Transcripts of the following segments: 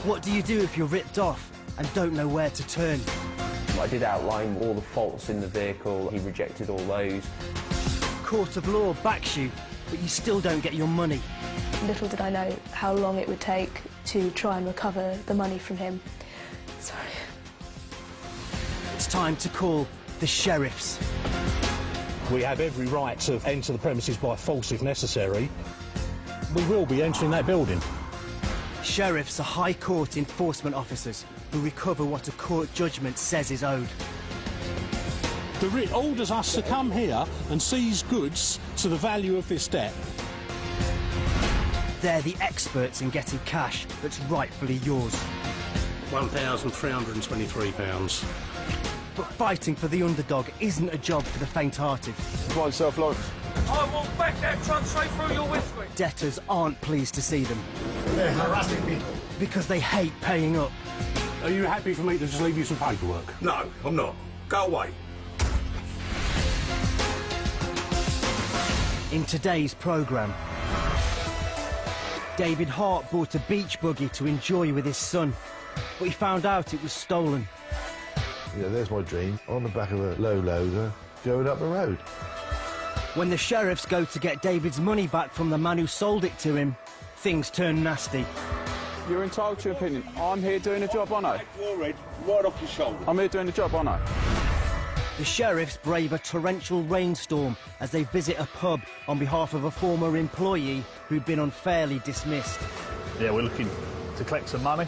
What do you do if you're ripped off and don't know where to turn? I did outline all the faults in the vehicle. He rejected all those. Court of law backs you, but you still don't get your money. Little did I know how long it would take to try and recover the money from him. Sorry. It's time to call the sheriffs. We have every right to enter the premises by force if necessary. We will be entering that building. Sheriffs are High Court enforcement officers who recover what a court judgment says is owed. The writ orders us to come here and seize goods to the value of this debt. They're the experts in getting cash that's rightfully yours. £1,323. But fighting for the underdog isn't a job for the faint-hearted. Come on, self-lawrence. I will back that truck straight through your windscreen. Debtors aren't pleased to see them. They're harassing people. Because they hate paying up. Are you happy for me to just leave you some paperwork? No, I'm not. Go away. In today's programme, David Hart bought a beach buggy to enjoy with his son, but he found out it was stolen. Yeah, there's my dream, on the back of a low loader, going up the road. When the sheriffs go to get David's money back from the man who sold it to him, things turn nasty. You're entitled to your opinion. I'm here doing a job, aren't I? Right off your shoulder. I'm here doing a job, aren't I? The sheriffs brave a torrential rainstorm as they visit a pub on behalf of a former employee who'd been unfairly dismissed. Yeah, we're looking to collect some money.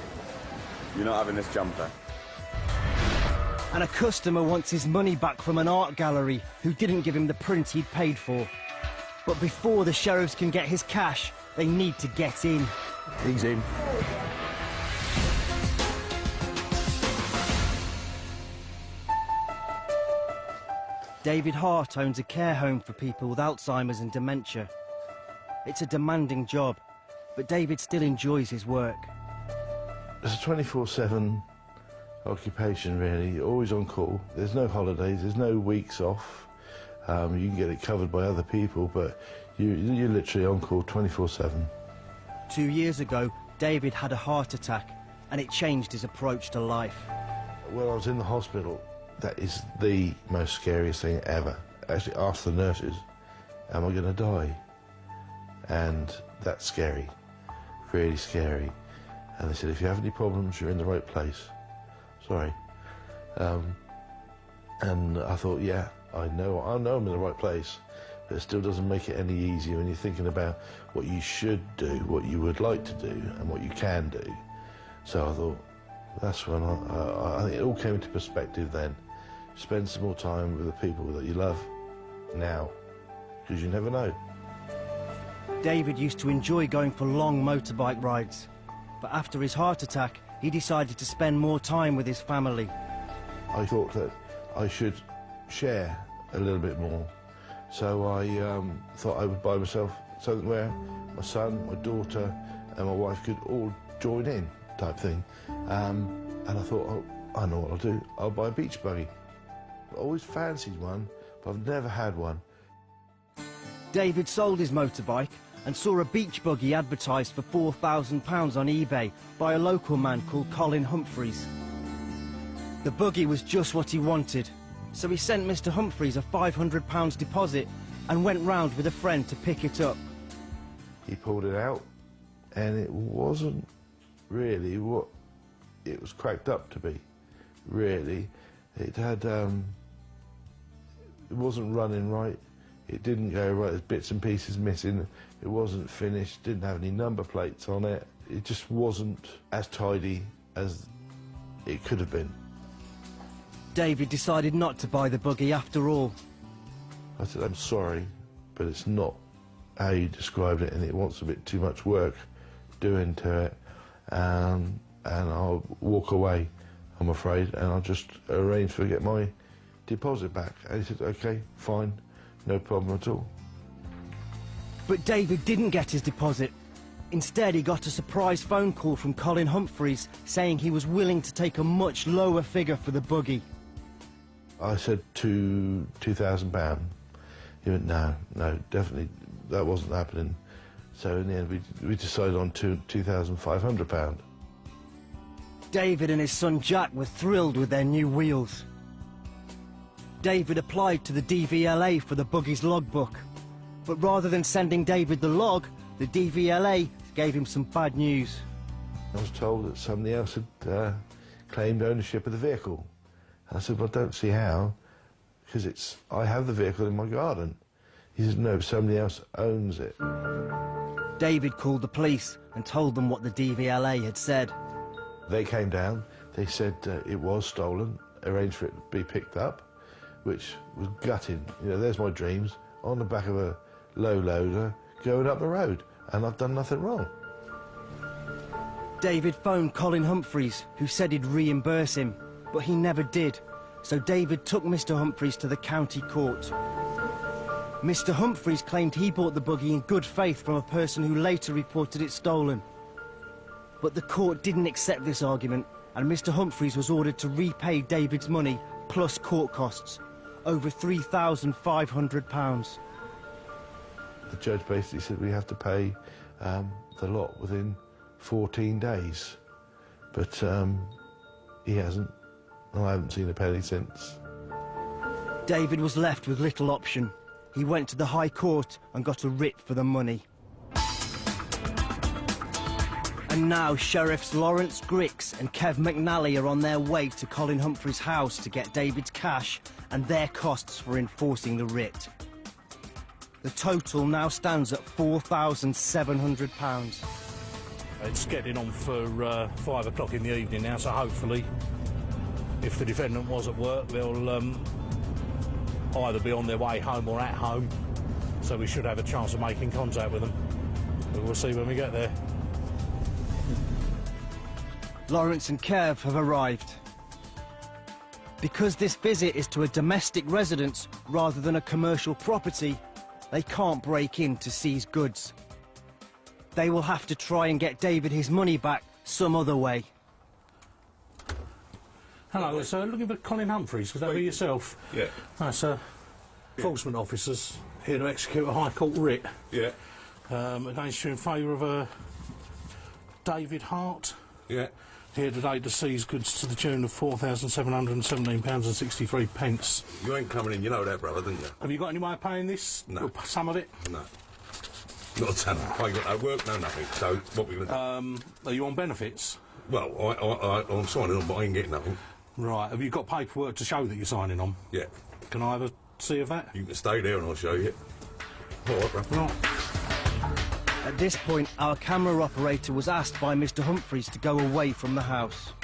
You're not having this jumper. And a customer wants his money back from an art gallery who didn't give him the print he'd paid for. But before the sheriffs can get his cash, they need to get in. He's in. David Hart owns a care home for people with Alzheimer's and dementia. It's a demanding job, but David still enjoys his work. It's a 24/7 occupation, really. You're always on call. There's no holidays, there's no weeks off. You can get it covered by other people, but you're literally on call 24/7. 2 years ago, David had a heart attack, and it changed his approach to life. When I was in the hospital, that is the most scariest thing ever. I actually asked the nurses, am I going to die? And that's scary, really scary. And they said, if you have any problems, you're in the right place. Sorry. And I thought, yeah, I know I'm in the right place, but it still doesn't make it any easier when you're thinking about what you should do, what you would like to do, and what you can do. So I thought, that's when I think it all came into perspective then. Spend some more time with the people that you love now, because you never know. David used to enjoy going for long motorbike rides, but after his heart attack, he decided to spend more time with his family. I thought that I should share a little bit more, so I thought I would buy myself something where my son, my daughter and my wife could all join in, type thing. And I thought, oh, I know what I'll do, I'll buy a beach buggy. I always fancied one, but I've never had one. David sold his motorbike and saw a beach buggy advertised for £4,000 on eBay by a local man called Colin Humphreys. The buggy was just what he wanted, so he sent Mr. Humphreys a £500 deposit and went round with a friend to pick it up. He pulled it out, and it wasn't really what it was cracked up to be, really. It had, it wasn't running right, it didn't go right, there's bits and pieces missing, it wasn't finished, didn't have any number plates on it. It just wasn't as tidy as it could have been. David decided not to buy the buggy after all. I said, I'm sorry, but it's not how you described it, and it wants a bit too much work doing to it, and I'll walk away, I'm afraid, and I'll just arrange to get my deposit back. And he said, okay, fine, no problem at all. But David didn't get his deposit. Instead, he got a surprise phone call from Colin Humphreys saying he was willing to take a much lower figure for the buggy. I said £2,000. He went, no, definitely, that wasn't happening. So in the end, we decided on £2,500. David and his son Jack were thrilled with their new wheels. David applied to the DVLA for the buggy's logbook, but rather than sending David the log, the DVLA gave him some bad news. I was told that somebody else had claimed ownership of the vehicle. I said, well, I don't see how, because I have the vehicle in my garden. He said, no, somebody else owns it. David called the police and told them what the DVLA had said. They came down, they said it was stolen, arranged for it to be picked up, which was gutting. You know, there's my dreams, on the back of a low loader, going up the road, and I've done nothing wrong. David phoned Colin Humphreys, who said he'd reimburse him, but he never did. So David took Mr. Humphreys to the county court. Mr. Humphreys claimed he bought the buggy in good faith from a person who later reported it stolen. But the court didn't accept this argument, and Mr. Humphreys was ordered to repay David's money plus court costs, over £3,500. The judge basically said we have to pay the lot within 14 days. But he hasn't, and I haven't seen a penny since. David was left with little option. He went to the High Court and got a writ for the money. And now Sheriffs Lawrence Grix and Kev McNally are on their way to Colin Humphreys' house to get David's cash and their costs for enforcing the writ. The total now stands at £4,700. It's getting on for 5 o'clock in the evening now, so hopefully, if the defendant was at work, they'll either be on their way home or at home, so we should have a chance of making contact with them. But we'll see when we get there. Lawrence and Kev have arrived. Because this visit is to a domestic residence rather than a commercial property, they can't break in to seize goods. They will have to try and get David his money back some other way. Hello, sir. Looking for Colin Humphreys. Was that be yourself? Yeah. Hi, sir. Enforcement officers here to execute a High Court writ. Yeah. Against you in favour of David Hart. Yeah. Here today to seize goods to the tune of £4,717.63. You ain't coming in, you know that, brother, don't you? Have you got any way of paying this? No. Or some of it? No. Not a ton. I ain't got no work, no nothing. So what we gonna do? Are you on benefits? Well, I'm signing on, but I ain't getting nothing. Right. Have you got paperwork to show that you're signing on? Yeah. Can I have a see of that? You can stay there and I'll show you. All right, brother. Right. At this point, our camera operator was asked by Mr. Humphreys to go away from the house.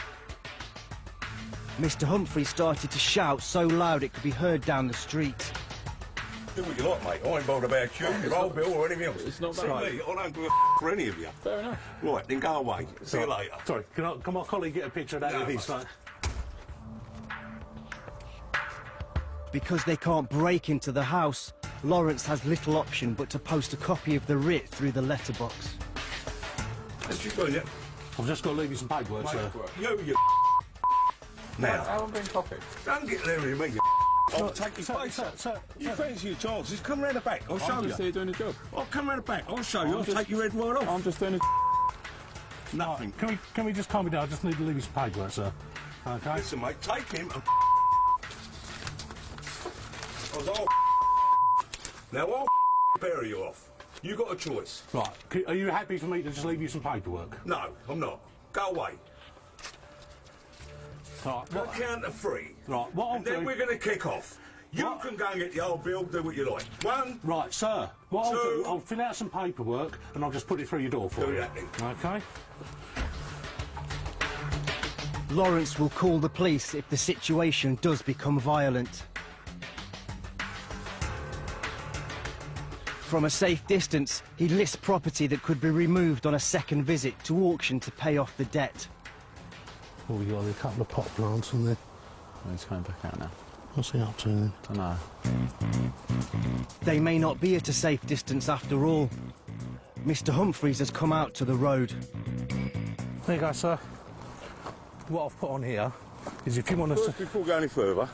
Mr. Humphreys started to shout so loud it could be heard down the street. Do what you like, mate. I ain't bothered about you, your old bill or anything else. It's not See that. me, I don't give a for any of you. Fair enough. Right, then go away. See you later. Sorry, can my colleague get a picture of that No, if he's mate. like... Because they can't break into the house, Lawrence has little option but to post a copy of the writ through the letterbox. Has you got it? I've just got to leave you some paperwork, sir. You now, I haven't been copied. don't get leery with me, you I'll take your place. You fancy your chances, come round the back, I'll show I'm you. just here doing a job. I'll come round the back, I'll show you, I'll take your head right off. I'm just doing a... Nothing. Can we just calm me down? I just need to leave you some paperwork, sir. Okay? Listen, mate, take him and now I'll bury you off. You got a choice. Right. Are you happy for me to just leave you some paperwork? No, I'm not. Go away. Right. Go count to 3. Right. What I'll And then do... we're going to kick off. You What? can go and get the old bill, do what you like. 1, Right, sir. What I'll 2. do, I'll fill out some paperwork and I'll just put it through your door for Do you. that then. Okay? Lawrence will call the police if the situation does become violent. From a safe distance, he lists property that could be removed on a second visit to auction to pay off the debt. Oh, we got a couple of pot plants in there. He's coming back out now. What's he up to then? I know. They may not be at a safe distance after all. Mr. Humphreys has come out to the road. There you go, sir. What I've put on here is if you want to... First, before we go any further,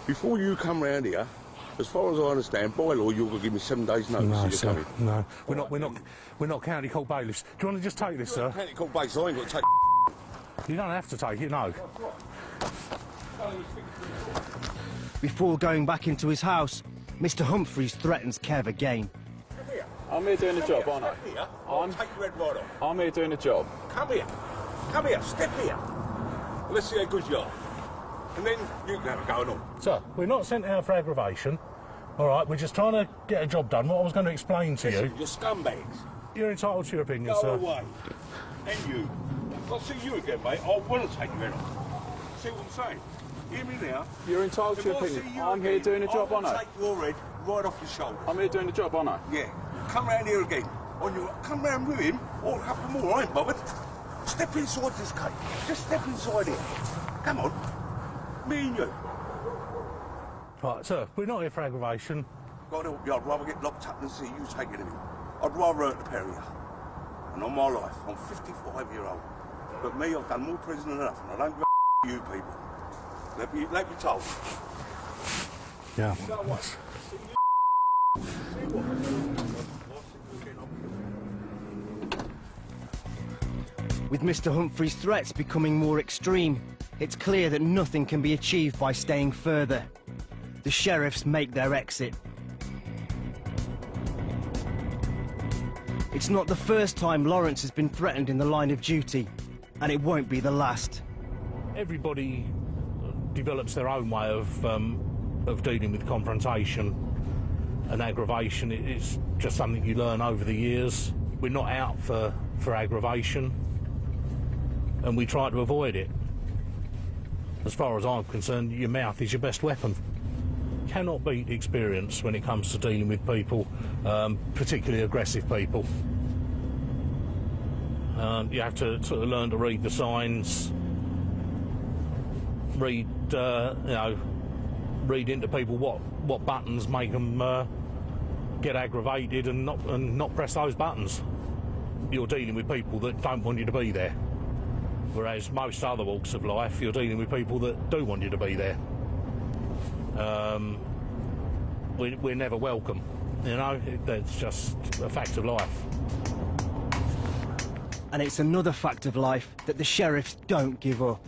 before you come round here, as far as I understand, by law, you're going to give me 7 days' notice No, that you're sir. coming. No, we're not county court bailiffs. Do you want to just take this, sir? County court base, I ain't got to take You don't have to take it, no. Before going back into his house, Mr. Humphreys threatens Kev again. I'm here doing a job, aren't I? Step here, I'll take your head right off. I'm here doing a job. Come here, step here. Let's see how good you are. And then you can have a go and all. Sir, we're not sent out for aggravation. All right, we're just trying to get a job done. What I was going to explain to you... You're scumbags. You're entitled to your opinion, Go sir. away. And you. If I see you again, mate, I want to take your head off. See what I'm saying? Hear me now? You're entitled to your opinion. I'm here doing a job, aren't I? Take your head right off your shoulder. I'm here doing a job, aren't I? Yeah. Come round here again. Come round with him, or a couple more, I ain't bothered. Step inside this cake. Just step inside here. Come on. Me and you. Right, sir, we're not here for aggravation. God help you, I'd rather get locked up than see you take it in. I'd rather hurt the pair of you. And on my life, I'm 55-year-old. But me, I've done more prison than enough, and I don't give a you people. Let me told. Yeah. You know what? With Mr. Humphreys' threats becoming more extreme, it's clear that nothing can be achieved by staying further. The sheriffs make their exit. It's not the first time Lawrence has been threatened in the line of duty, and it won't be the last. Everybody develops their own way of dealing with confrontation and aggravation. It's just something you learn over the years. We're not out for aggravation, and we try to avoid it. As far as I'm concerned, your mouth is your best weapon. Cannot beat experience when it comes to dealing with people, particularly aggressive people. You have to sort of learn to read the signs, read into people what buttons make them get aggravated and not press those buttons. You're dealing with people that don't want you to be there, whereas most other walks of life, you're dealing with people that do want you to be there. We're never welcome, you know. That's just a fact of life. And it's another fact of life that the sheriffs don't give up.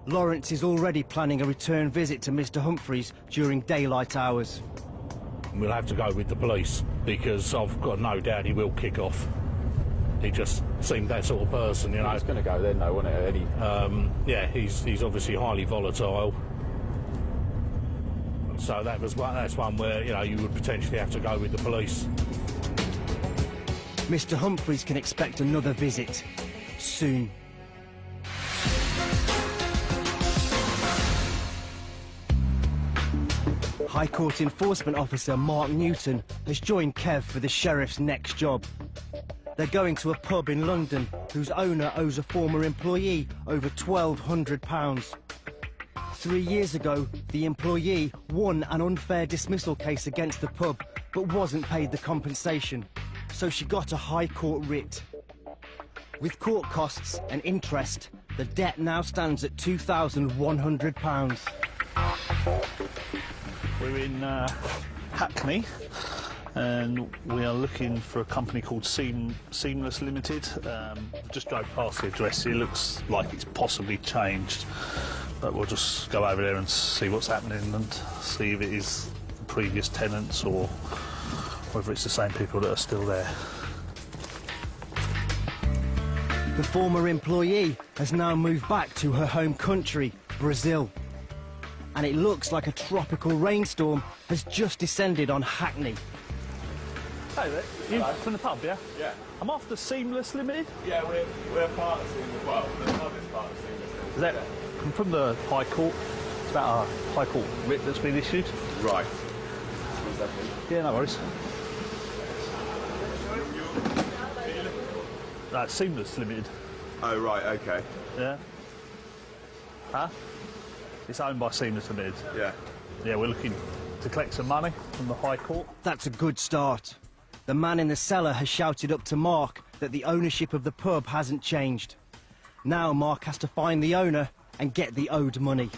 Lawrence is already planning a return visit to Mr. Humphreys during daylight hours. We'll have to go with the police, because I've got no doubt he will kick off. He just seemed that sort of person, you know. It's going to go then, though, won't it? Yeah, he's obviously highly volatile. So that's one where, you know, you would potentially have to go with the police. Mr. Humphreys can expect another visit soon. High Court Enforcement Officer Mark Newton has joined Kev for the sheriff's next job. They're going to a pub in London whose owner owes a former employee over £1,200. 3 years ago, the employee won an unfair dismissal case against the pub, but wasn't paid the compensation, so she got a High Court writ. With court costs and interest, the debt now stands at £2,100. We're in Hackney, and we are looking for a company called Seamless Limited. Just drove past the address. It looks like it's possibly changed, but we'll just go over there and see what's happening and see if it is the previous tenants or whether it's the same people that are still there. The former employee has now moved back to her home country, Brazil. And it looks like a tropical rainstorm has just descended on Hackney. Hey there, you from the pub, yeah? Yeah. I'm after Seamless Limited. Yeah, we're part of Seamless. Well, the pub is part of Seamless. Is that from the High Court? It's about a High Court writ that's been issued. Right. What's that mean? Yeah, no worries. No, Seamless Limited. Oh, right, okay. Yeah. Huh? It's owned by Seamless Limited. Yeah. Yeah, we're looking to collect some money from the High Court. That's a good start. The man in the cellar has shouted up to Mark that the ownership of the pub hasn't changed. Now Mark has to find the owner and get the owed money.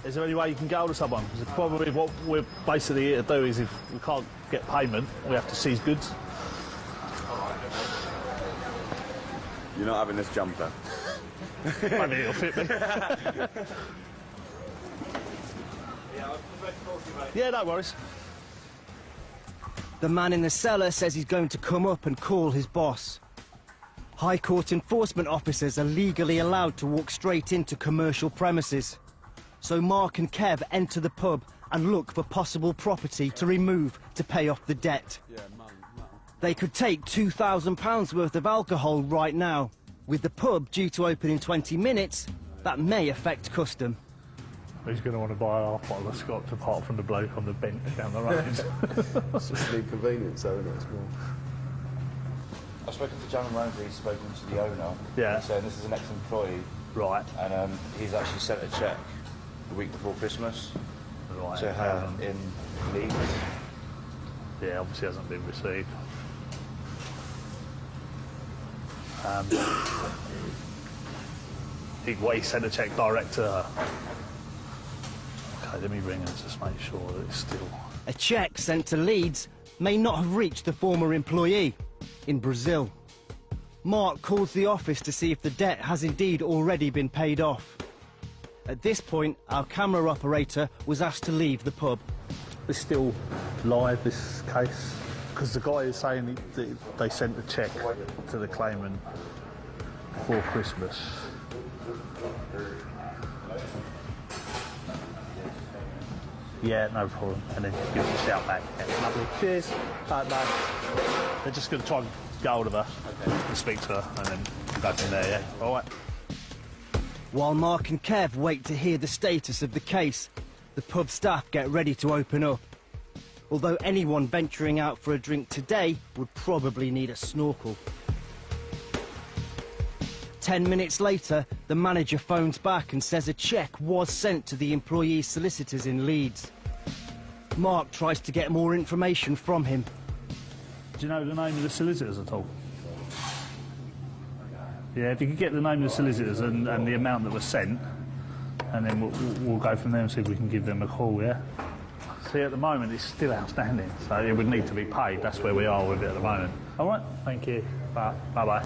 Is there any way you can get hold of someone? Because probably what we're basically here to do is if we can't get payment, we have to seize goods. You're not having this jumper. Maybe it'll fit me. Yeah, no worries. The man in the cellar says he's going to come up and call his boss. High Court enforcement officers are legally allowed to walk straight into commercial premises. So Mark and Kev enter the pub and look for possible property to remove to pay off the debt. They could take £2,000 worth of alcohol right now. With the pub due to open in 20 minutes, that may affect custom. Who's going to want to buy half bottle of scotch apart from the bloke on the bench down the road? It's just an inconvenience, though, isn't it? It's more... I've spoken to John Ramsey, he's spoken to the owner. Yeah. Saying this is an ex-employee. Right. And he's actually sent a cheque the week before Christmas. Right. To her in Leeds. Yeah, obviously hasn't been received. He sent a cheque direct to her. Okay, let me ring and just make sure that it's still... A cheque sent to Leeds may not have reached the former employee in Brazil. Mark calls the office to see if the debt has indeed already been paid off. At this point, our camera operator was asked to leave the pub. It's still live, this case, because the guy is saying that they sent a cheque to the claimant before Christmas. Yeah, no problem. And then give us a shout back. Yeah, lovely. Cheers. Bye. They're just going to try and get hold of her and speak to her, and then go from there, yeah? All right. While Mark and Kev wait to hear the status of the case, the pub staff get ready to open up. Although anyone venturing out for a drink today would probably need a snorkel. 10 minutes later, the manager phones back and says a cheque was sent to the employee's solicitors in Leeds. Mark tries to get more information from him. Do you know the name of the solicitors at all? Yeah, if you could get the name of the solicitors and the amount that was sent, and then we'll go from there and see if we can give them a call, yeah? See, at the moment, it's still outstanding, so it would need to be paid. That's where we are with it at the moment. All right, thank you. Bye-bye.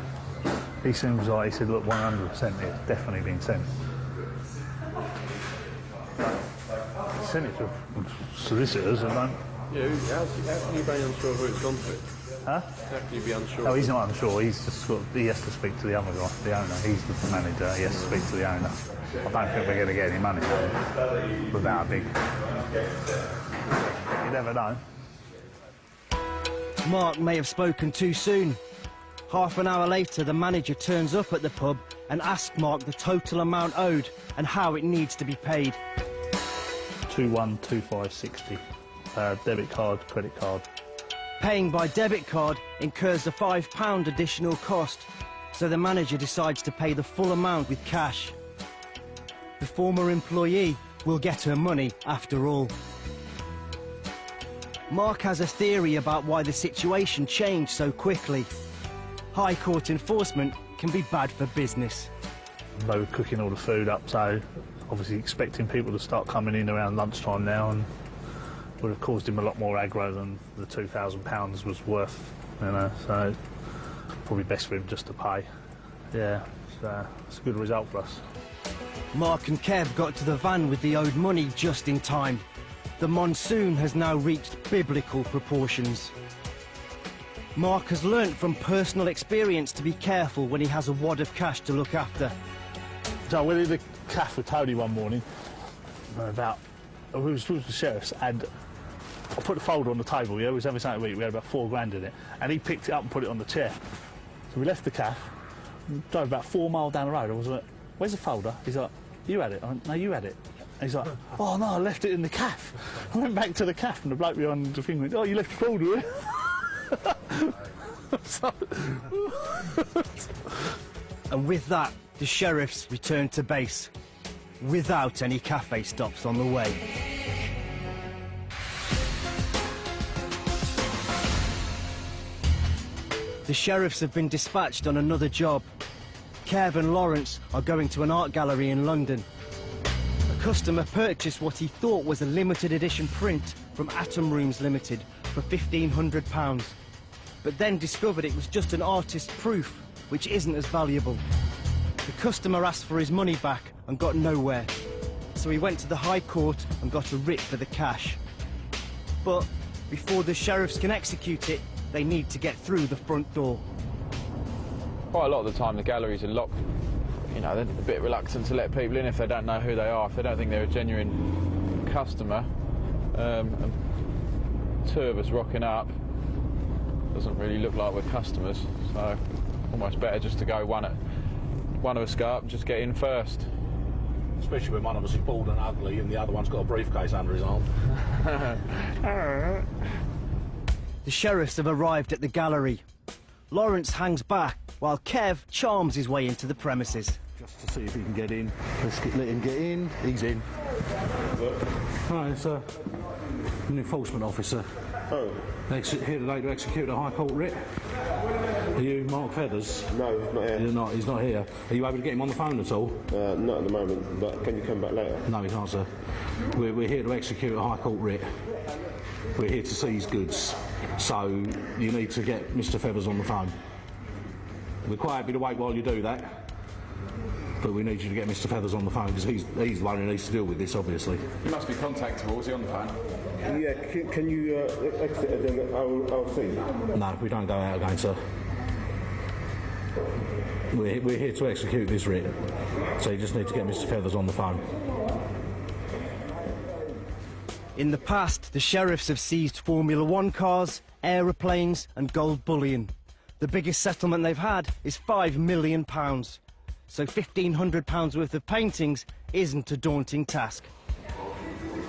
He seems like, he said, look, 100% it's definitely been sent. Sent it to solicitors, and don't... Yeah, how can you be unsure who it's gone to? Huh? How can you be unsure? Oh, he's not unsure. He's just he has to speak to the other guy, the owner. He's the manager. He has to speak to the owner. I don't think we're going to get any money without a big... You never know. Mark may have spoken too soon. Half an hour later, the manager turns up at the pub and asks Mark the total amount owed and how it needs to be paid. 212560. Debit card, credit card. Paying by debit card incurs a £5 additional cost, so the manager decides to pay the full amount with cash. The former employee will get her money after all. Mark has a theory about why the situation changed so quickly. High Court enforcement can be bad for business. They were cooking all the food up, so obviously expecting people to start coming in around lunchtime now, and would have caused him a lot more aggro than the £2,000 was worth, you know, so probably best for him just to pay. Yeah, so it's a good result for us. Mark and Kev got to the van with the owed money just in time. The monsoon has now reached biblical proportions. Mark has learnt from personal experience to be careful when he has a wad of cash to look after. So I went in the cafe with Tony one morning, we was with the sheriffs, and I put the folder on the table, yeah, we was having something to eat, we had about £4 in it, and he picked it up and put it on the chair. So we left the cafe, drove about 4 miles down the road. I was like, where's the folder? He's like, you had it. I went, no, you had it. And he's like, oh no, I left it in the cafe. I went back to the cafe, and the bloke behind the thing went, oh, you left the folder here? And with that, the sheriffs returned to base, without any cafe stops on the way. The sheriffs have been dispatched on another job. Kev and Lawrence are going to an art gallery in London. A customer purchased what he thought was a limited edition print from Atom Rooms Limited for £1,500, but then discovered it was just an artist's proof, which isn't as valuable. The customer asked for his money back and got nowhere. So he went to the High Court and got a writ for the cash. But before the sheriffs can execute it, they need to get through the front door. Quite a lot of the time the galleries are locked. You know, they're a bit reluctant to let people in if they don't know who they are, if they don't think they're a genuine customer. And two of us rocking up doesn't really look like we're customers, so almost better just to go one of us go up and just get in first. Especially when one of us is bald and ugly and the other one's got a briefcase under his arm. The sheriffs have arrived at the gallery. Lawrence hangs back while Kev charms his way into the premises. Just to see if he can get in. Let him get in. He's in. Hi, it's an enforcement officer. Oh. Here today to execute a High Court writ. Are you Mark Feathers? No, he's not here. He's not here. Are you able to get him on the phone at all? Not at the moment, but can you come back later? No, he can't, sir. We're here to execute a High Court writ. We're here to seize goods. So you need to get Mr. Feathers on the phone. We're quite happy to wait while you do that. But we need you to get Mr. Feathers on the phone because he's the one who needs to deal with this, obviously. He must be contactable. Is he on the phone? Yeah, can you exit and then I'll see? No, we don't go out again, sir. We're here to execute this writ, so you just need to get Mr. Feathers on the phone. In the past, the sheriffs have seized Formula 1 cars, aeroplanes and gold bullion. The biggest settlement they've had is £5 million. So £1,500 worth of paintings isn't a daunting task.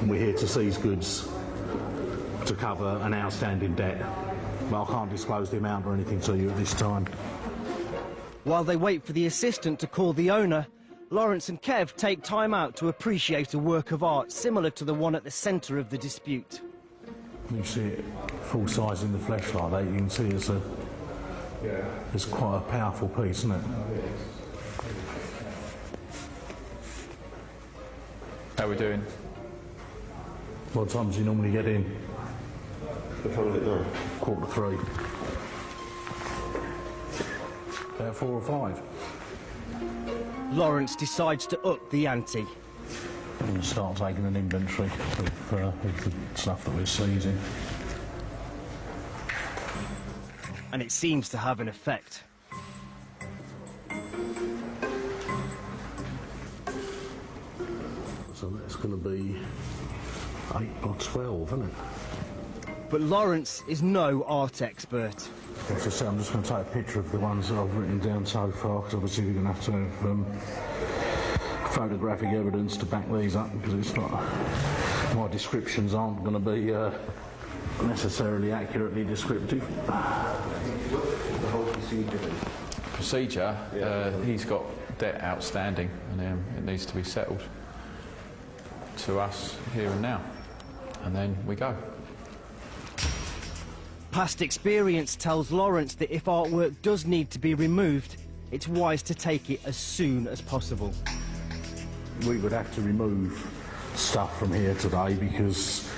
We're here to seize goods to cover an outstanding debt. Well, I can't disclose the amount or anything to you at this time. While they wait for the assistant to call the owner, Lawrence and Kev take time out to appreciate a work of art similar to the one at the centre of the dispute. You see it full size in the flesh like that, you can see it's quite a powerful piece, isn't it? How are we doing? What time do you normally get in? What time is it now? 3:15. About 4 or 5. Lawrence decides to up the ante. I'm going to start taking an inventory of the stuff that we're seizing. And it seems to have an effect. So that's going to be 8 by 12, isn't it? But Lawrence is no art expert. As I say, I'm just going to take a picture of the ones that I've written down so far, because obviously we're going to have to have photographic evidence to back these up, because it's not... my descriptions aren't going to be necessarily accurately descriptive. The whole procedure? He's got debt outstanding and it needs to be settled to us here and now, and then we go. Past experience tells Lawrence that if artwork does need to be removed, it's wise to take it as soon as possible. We would have to remove stuff from here today because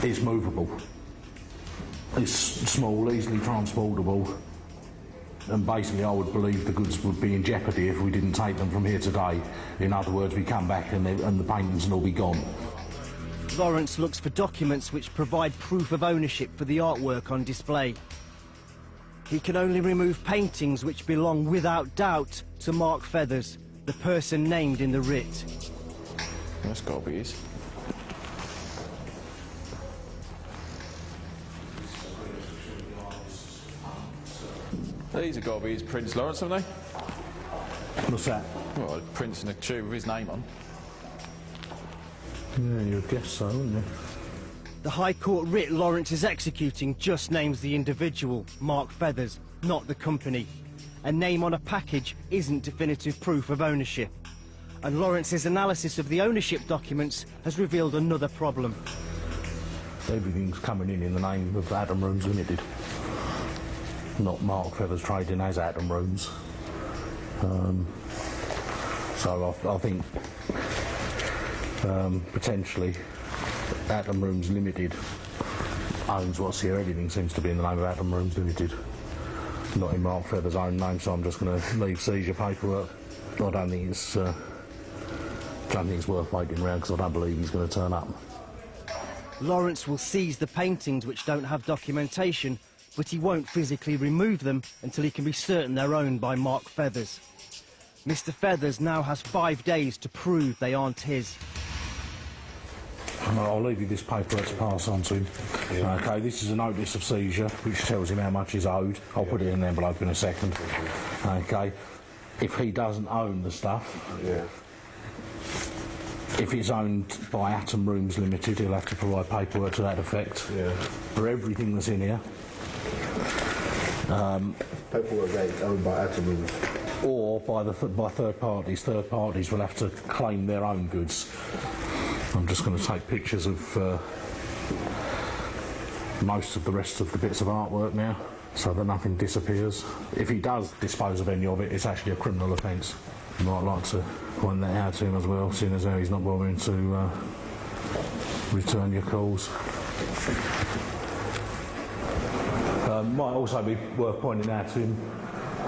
it's movable. It's small, easily transportable, and basically I would believe the goods would be in jeopardy if we didn't take them from here today. In other words, we come back and the paintings will all be gone. Lawrence looks for documents which provide proof of ownership for the artwork on display. He can only remove paintings which belong without doubt to Mark Feathers, the person named in the writ. That's got to be his. These have got to be his prints, Lawrence, haven't they? What's that? Well, prints in a tube with his name on. Yeah, you'd guess so, wouldn't you? The High Court writ Lawrence is executing just names the individual, Mark Feathers, not the company. A name on a package isn't definitive proof of ownership. And Lawrence's analysis of the ownership documents has revealed another problem. Everything's coming in the name of Adam Rooms Limited. Not Mark Feathers trading as Adam Rooms. So I think potentially Adam Rooms Limited owns what's here. Everything seems to be in the name of Adam Rooms Limited. not in Mark Feather's own name, so I'm just going to leave seizure paperwork. I don't think it's worth waiting around because I don't believe he's going to turn up. Lawrence will seize the paintings which don't have documentation, but he won't physically remove them until he can be certain they're owned by Mark Feathers. Mr. Feathers now has 5 days to prove they aren't his. I'll leave you this paperwork to pass on to him. Yeah. OK, this is a notice of seizure, which tells him how much is owed. I'll put it in the envelope in a second. OK, if he doesn't own the stuff, Yeah. if it's owned by Atom Rooms Limited, he'll have to provide paperwork to that effect. Yeah. For everything that's in here. Paperwork that's owned by Atom Rooms. Or by third parties. Third parties will have to claim their own goods. I'm just going to take pictures of most of the rest of the bits of artwork now, so that nothing disappears. If he does dispose of any of it, it's actually a criminal offence. You might like to point that out to him as well, seeing as how he's not bothering to return your calls. Might also be worth pointing out to him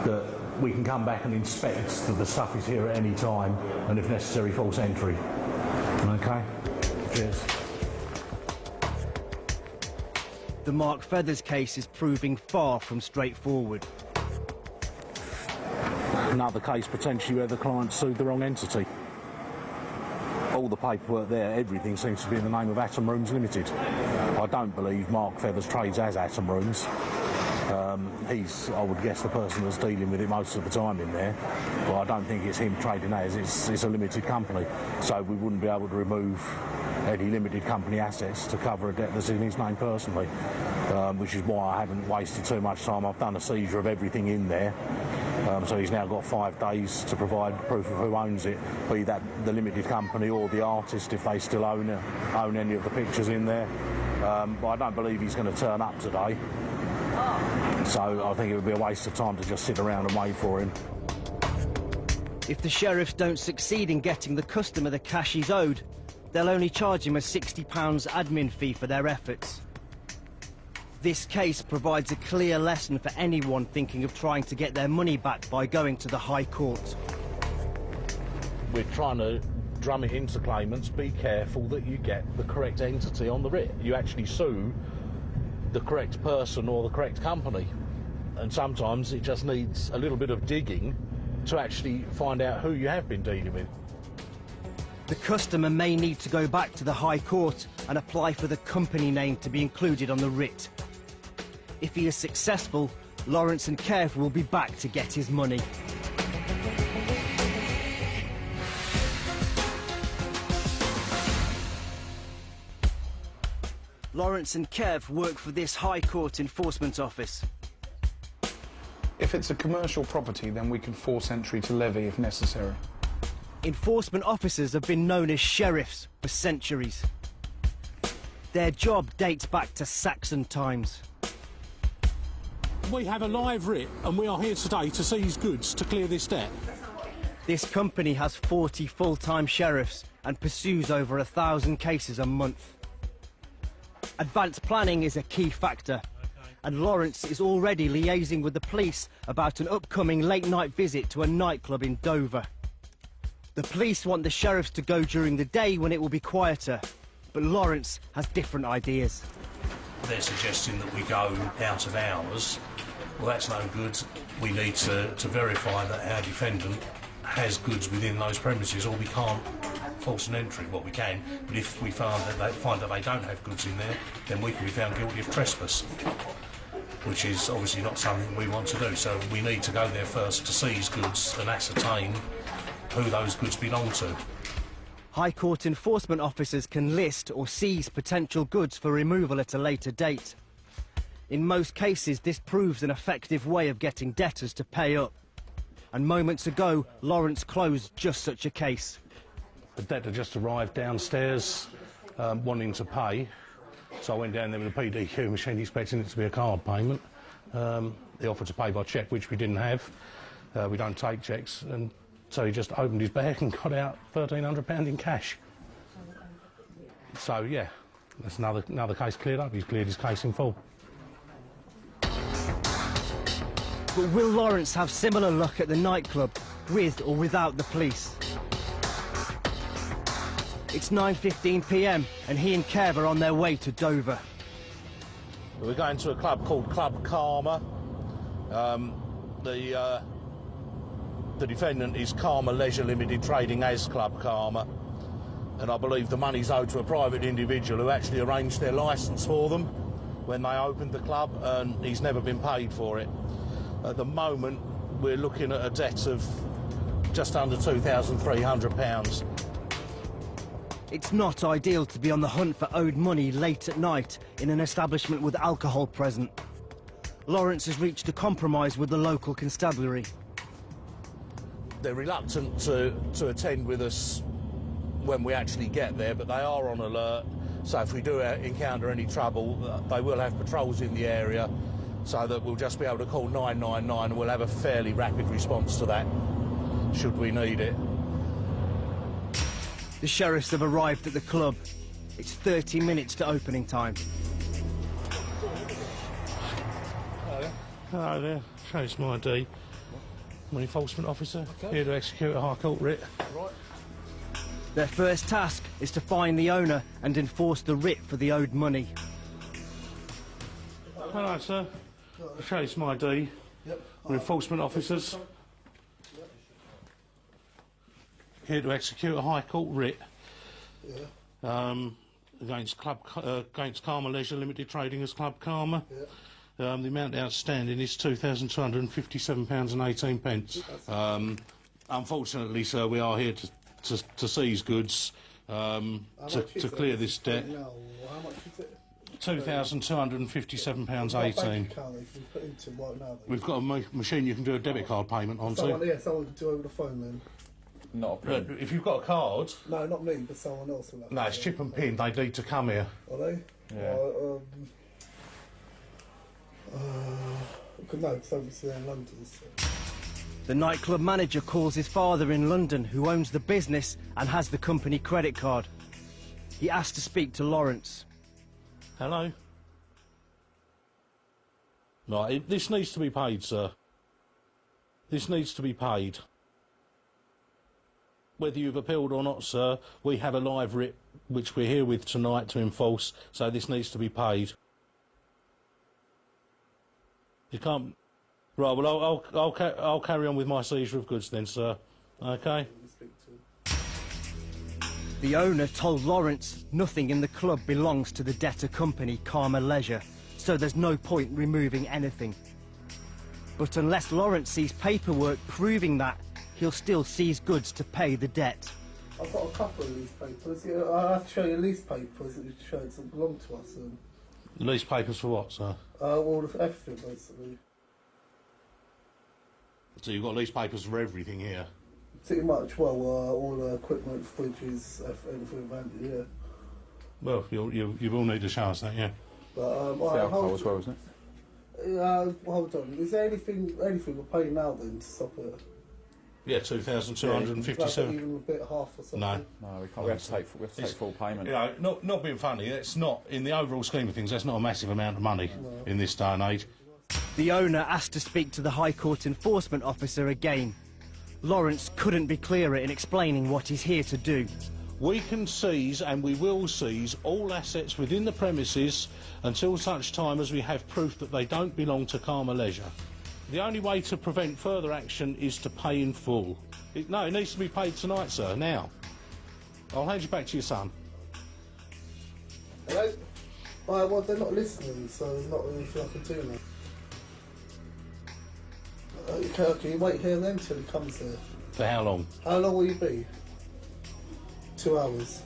that we can come back and inspect that the stuff is here at any time, and if necessary, false entry. OK? Cheers. The Mark Feathers case is proving far from straightforward. Another case potentially where the client sued the wrong entity. All the paperwork there, everything seems to be in the name of Atom Rooms Limited. I don't believe Mark Feathers trades as Atom Rooms. He's, I would guess, the person that's dealing with it most of the time in there, but I don't think it's him trading as. It's a limited company, so we wouldn't be able to remove any limited company assets to cover a debt that's in his name personally, which is why I haven't wasted too much time. I've done a seizure of everything in there, so he's now got 5 days to provide proof of who owns it, be that the limited company or the artist if they still own any of the pictures in there. But I don't believe he's going to turn up today. So I think it would be a waste of time to just sit around and wait for him. If the sheriffs don't succeed in getting the customer the cash he's owed, they'll only charge him a £60 admin fee for their efforts. This case provides a clear lesson for anyone thinking of trying to get their money back by going to the High Court. We're trying to drum it into claimants, be careful that you get the correct entity on the writ. You actually sue the correct person or the correct company, and sometimes it just needs a little bit of digging to actually find out who you have been dealing with. The customer may need to go back to the High Court and apply for the company name to be included on the writ. If he is successful, Lawrence and Kev will be back to get his money. Lawrence and Kev work for this High Court enforcement office. If it's a commercial property, then we can force entry to levy if necessary. Enforcement officers have been known as sheriffs for centuries. Their job dates back to Saxon times. We have a live writ and we are here today to seize goods to clear this debt. This company has 40 full-time sheriffs and pursues over 1,000 cases a month. Advanced planning is a key factor, and Lawrence is already liaising with the police about an upcoming late-night visit to a nightclub in Dover. The police want the sheriffs to go during the day when it will be quieter, but Lawrence has different ideas. They're suggesting that we go out of hours. Well, that's no good. We need to verify that our defendant has goods within those premises, or we can't force an entry. Well, we can, but if we find that they don't have goods in there, then we can be found guilty of trespass, which is obviously not something we want to do. So we need to go there first to seize goods and ascertain who those goods belong to. High Court enforcement officers can list or seize potential goods for removal at a later date. In most cases, this proves an effective way of getting debtors to pay up. And moments ago, Lawrence closed just such a case. The debtor just arrived downstairs wanting to pay, so I went down there with a PDQ machine expecting it to be a card payment. He offered to pay by cheque, which we didn't have. We don't take cheques, and so he just opened his bag and got out £1,300 in cash. So yeah, that's another case cleared up. He's cleared his case in full. But will Lawrence have similar luck at the nightclub, with or without the police? It's 9:15 p.m. and he and Kev are on their way to Dover. We're going to a club called Club Karma. The defendant is Karma Leisure Limited, trading as Club Karma, and I believe the money's owed to a private individual who actually arranged their licence for them when they opened the club, and he's never been paid for it. At the moment, we're looking at a debt of just under £2,300. It's not ideal to be on the hunt for owed money late at night in an establishment with alcohol present. Lawrence has reached a compromise with the local constabulary. They're reluctant to attend with us when we actually get there, but they are on alert, so if we do encounter any trouble, they will have patrols in the area, so that we'll just be able to call 999 and we'll have a fairly rapid response to that, should we need it. The sheriffs have arrived at the club. It's 30 minutes to opening time. Hello there, Trace my ID. I'm an enforcement officer, here to execute a High Court writ. Right. Their first task is to find the owner and enforce the writ for the owed money. Hello, sir. Trace my ID. Yep. We're enforcement officers. Yep. Here to execute a High Court writ. Yeah. Against Karma Leisure Limited, trading as Club Karma. Yeah. The amount outstanding is £2,257.18. Unfortunately, sir, we are here to seize goods to clear this debt. How much is it? £2,257.18. We've got a machine you can do a debit card payment on. Someone can do over the phone then. Not a problem. If you've got a card. No, not me, but someone else will have. No, it's chip and pin. They need to come here. Are they? Yeah. No, because obviously they're in London. So. The nightclub manager calls his father in London, who owns the business and has the company credit card. He asks to speak to Lawrence. Hello? Right, this needs to be paid, sir. This needs to be paid. Whether you've appealed or not, sir, we have a live writ which we're here with tonight to enforce, so this needs to be paid. You can't... Right, well, I'll carry on with my seizure of goods then, sir. OK? The owner told Lawrence nothing in the club belongs to the debtor company Karma Leisure, so there's no point removing anything. But unless Lawrence sees paperwork proving that, he'll still seize goods to pay the debt. I've got a couple of lease papers. I have to show you lease papers that show it doesn't belong to us. Lease papers for what, sir? All of everything, basically. So you've got lease papers for everything here? Pretty much, well, all the equipment, fridges, anything around it, yeah. Well, you will need to show us that, yeah. But, it's the alcohol as well, isn't it? Hold on. Is there anything we're paying now then to stop it? Yeah, 2,257. Like even a bit half or something. No, we can't. We have to take full payment. You know, not being funny. It's not in the overall scheme of things. That's not a massive amount of money in this day and age. The owner asked to speak to the High Court enforcement officer again. Lawrence couldn't be clearer in explaining what he's here to do. We can seize, and we will seize, all assets within the premises until such time as we have proof that they don't belong to Karma Leisure. The only way to prevent further action is to pay in full. No, it needs to be paid tonight, sir, now. I'll hand you back to your son. Hello? Well, they're not listening, so there's not anything I can do now. Okay, can you wait here then till he comes here? For how long? How long will you be? 2 hours.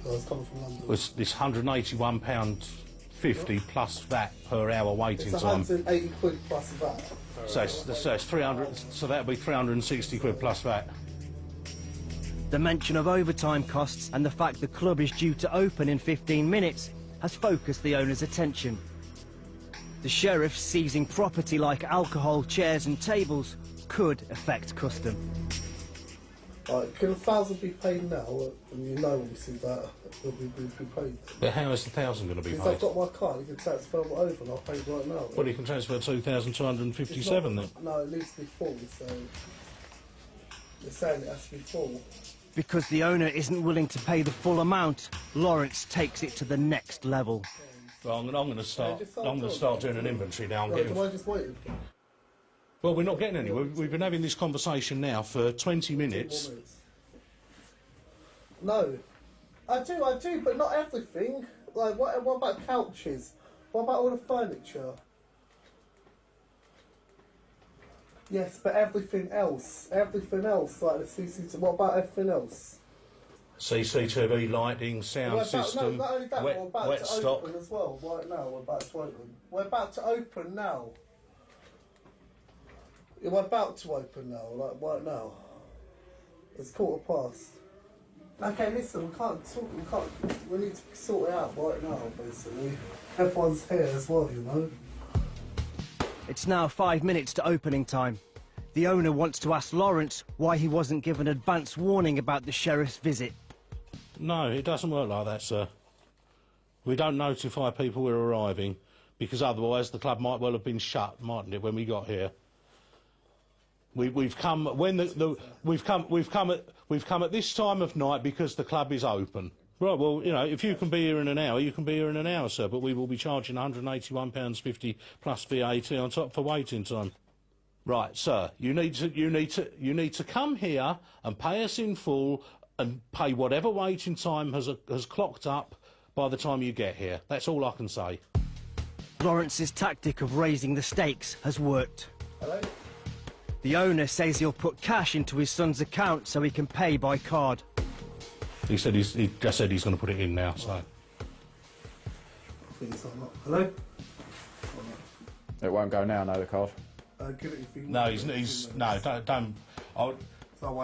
I was coming from London. Well, it's £181.50 plus VAT per hour waiting time. It's 180 quid plus VAT. So it's 300. So that'll be 360 quid plus VAT. The mention of overtime costs and the fact the club is due to open in 15 minutes has focused the owner's attention. The sheriff seizing property like alcohol, chairs and tables could affect custom. Like, can 1,000 be paid now? And you know, obviously, that will be paid. But how is the 1,000 going to be If paid? I've got my card, you can transfer it over and I'll pay it right now. Well, you can transfer 2,257 then. No, it needs to be full, so they're saying it has to be full. Because the owner isn't willing to pay the full amount, Lawrence takes it to the next level. Well, I'm going to start doing an inventory now. Right, am I just waiting? Well, we're not getting anywhere. We've been having this conversation now for 20 minutes. No, I do, but not everything. Like, what about couches? What about all the furniture? Yes, but everything else, like the CCTV. What about everything else? CCTV, lighting, sound system, not only that, wet we're about to stock. open as well. Right now, we're about to open. We're about to open now. Yeah, we're about to open now, like right now. It's 15:15. Okay, listen, we can't talk. We need to sort it out right now, basically. Everyone's here as well, you know. It's now 5 minutes to opening time. The owner wants to ask Lawrence why he wasn't given advance warning about the sheriff's visit. No, it doesn't work like that, sir. We don't notify people we're arriving, because otherwise the club might well have been shut, mightn't it, when we got here? We've come at this time of night because the club is open. Right, well, you know, if you can be here in an hour, you can be here in an hour, sir, but we will be charging £181.50 plus VAT on top for waiting time. Right, sir, you need to come here and pay us in full and pay whatever waiting time has clocked up by the time you get here. That's all I can say. Lawrence's tactic of raising the stakes has worked. Hello? The owner says he'll put cash into his son's account so he can pay by card. He just said he's going to put it in now, so. Hello? It won't go now, no, the card. No, don't.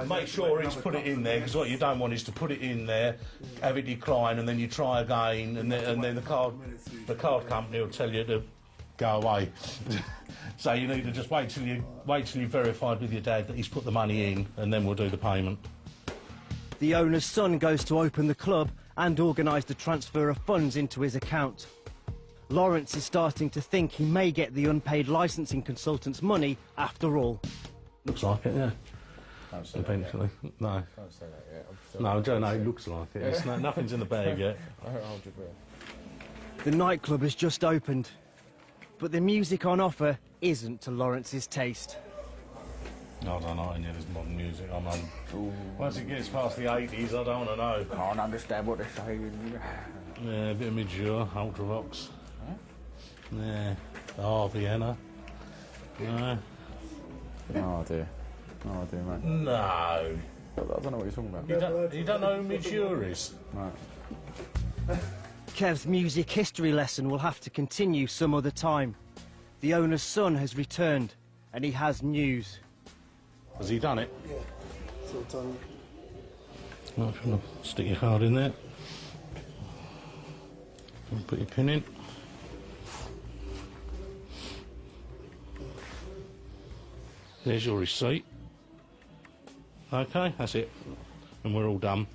Make sure he's put it in there, because what you don't want is to put it in there, have it decline, and then you try again, and then the card company will tell you to go away. So you need to just wait till you've verified with your dad that he's put the money in, and then we'll do the payment. The owner's son goes to open the club and organise the transfer of funds into his account. Lawrence is starting to think he may get the unpaid licensing consultant's money after all. Looks like it, yeah. Don't say Eventually, that yet. no. Don't say that yet. No, Joe, no, it looks like it. It's nothing's in the bag yet. Hold your breath. The nightclub has just opened, but the music on offer isn't to Lawrence's taste. I don't know any of this modern music. Once it gets past the 80s, I don't want to know. Can't understand what they're saying. Yeah, a bit of Midure, Ultravox. Huh? Yeah, Vienna. No. No idea. No idea, mate. No. I don't know what you're talking about. You don't know who Midure is? No. Kev's music history lesson will have to continue some other time. The owner's son has returned, and he has news. Has he done it? Yeah, it's all done. Well, if you want to stick your card in there. And put your pin in. There's your receipt. Okay, that's it. And we're all done.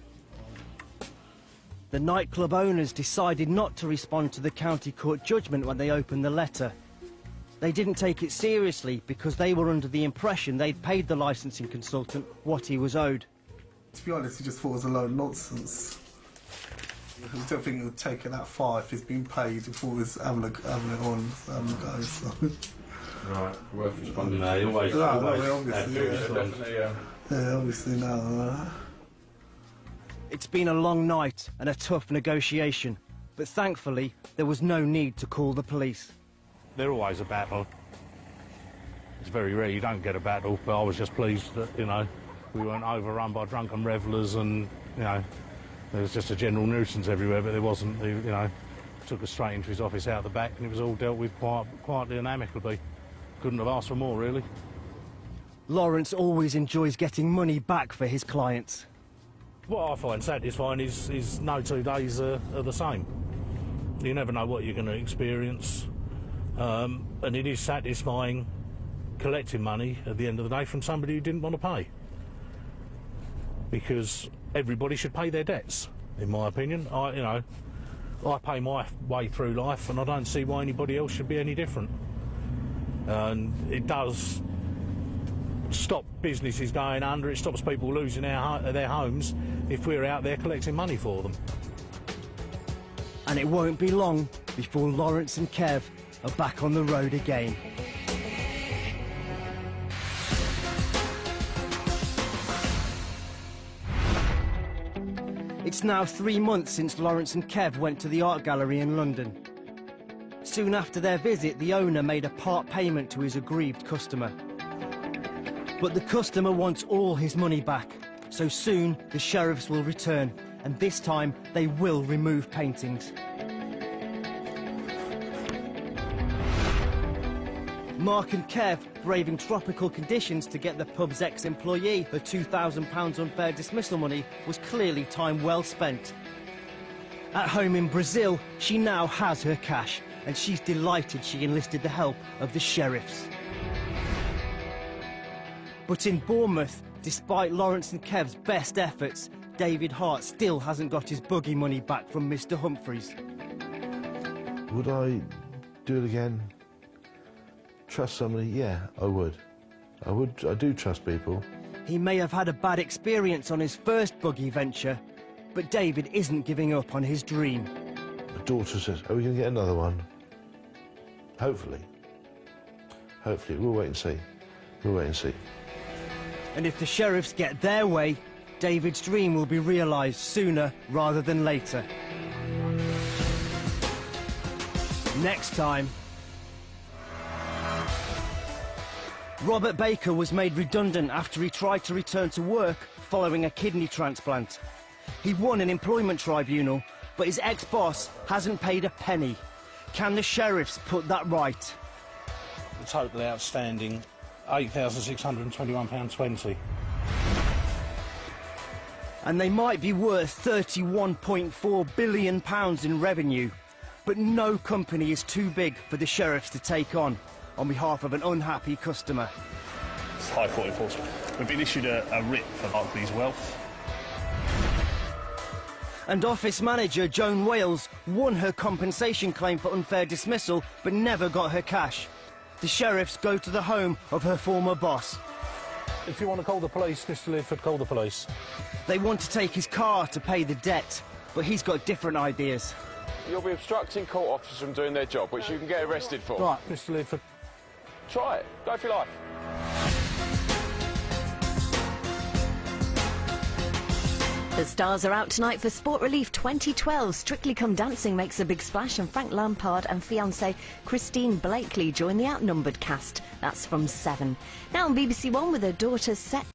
The nightclub owners decided not to respond to the county court judgment when they opened the letter. They didn't take it seriously because they were under the impression they'd paid the licensing consultant what he was owed. To be honest, he just thought it was a load of nonsense. I don't think it would take it that far if he's been paid before he was having it on, having a go. So. Right, worth responding. No, always. Yeah, obviously no. It's been a long night and a tough negotiation, but thankfully there was no need to call the police. They're always a battle. It's very rare you don't get a battle, but I was just pleased that, you know, we weren't overrun by drunken revellers and, you know, there was just a general nuisance everywhere, but there wasn't, you know, took us straight into his office out the back and it was all dealt with quietly and amicably. Couldn't have asked for more, really. Lawrence always enjoys getting money back for his clients. What I find satisfying is no 2 days are the same. You never know what you're going to experience. And it is satisfying collecting money at the end of the day from somebody who didn't want to pay. because everybody should pay their debts, in my opinion. I pay my way through life, and I don't see why anybody else should be any different. And it does stop businesses going under. It stops people losing their homes if we're out there collecting money for them. And it won't be long before Lawrence and Kev are back on the road again. It's now 3 months since Lawrence and Kev went to the art gallery in London. Soon after their visit, the owner made a part payment to his aggrieved customer. But the customer wants all his money back, so soon the sheriffs will return, and this time they will remove paintings. Mark and Kev, braving tropical conditions to get the pub's ex-employee her £2,000 unfair dismissal money, was clearly time well spent. At home in Brazil, she now has her cash, and she's delighted she enlisted the help of the sheriffs. But in Bournemouth, despite Lawrence and Kev's best efforts, David Hart still hasn't got his buggy money back from Mr. Humphreys. Would I do it again? Trust somebody? Yeah, I would. I do trust people. He may have had a bad experience on his first buggy venture, but David isn't giving up on his dream. My daughter says, are we going to get another one? Hopefully. Hopefully. We'll wait and see. We'll wait and see. And if the sheriffs get their way, David's dream will be realised sooner rather than later. Next time... Robert Baker was made redundant after he tried to return to work following a kidney transplant. He won an employment tribunal, but his ex-boss hasn't paid a penny. Can the sheriffs put that right? The total outstanding, £8,621.20. And they might be worth £31.4 billion in revenue, but no company is too big for the sheriffs to take on behalf of an unhappy customer. It's High Court enforcement. We've been issued a writ for Barclays Wealth. And office manager Joan Wales won her compensation claim for unfair dismissal, but never got her cash. The sheriffs go to the home of her former boss. If you want to call the police, Mr. Lidford, call the police. They want to take his car to pay the debt, but he's got different ideas. You'll be obstructing court officers from doing their job, which you can get arrested for. Right, Mr. Lidford. Try it. Go for your life. The stars are out tonight for Sport Relief 2012. Strictly Come Dancing makes a big splash, and Frank Lampard and fiancée Christine Blakely join the outnumbered cast. That's from 7. Now on BBC One with her daughter set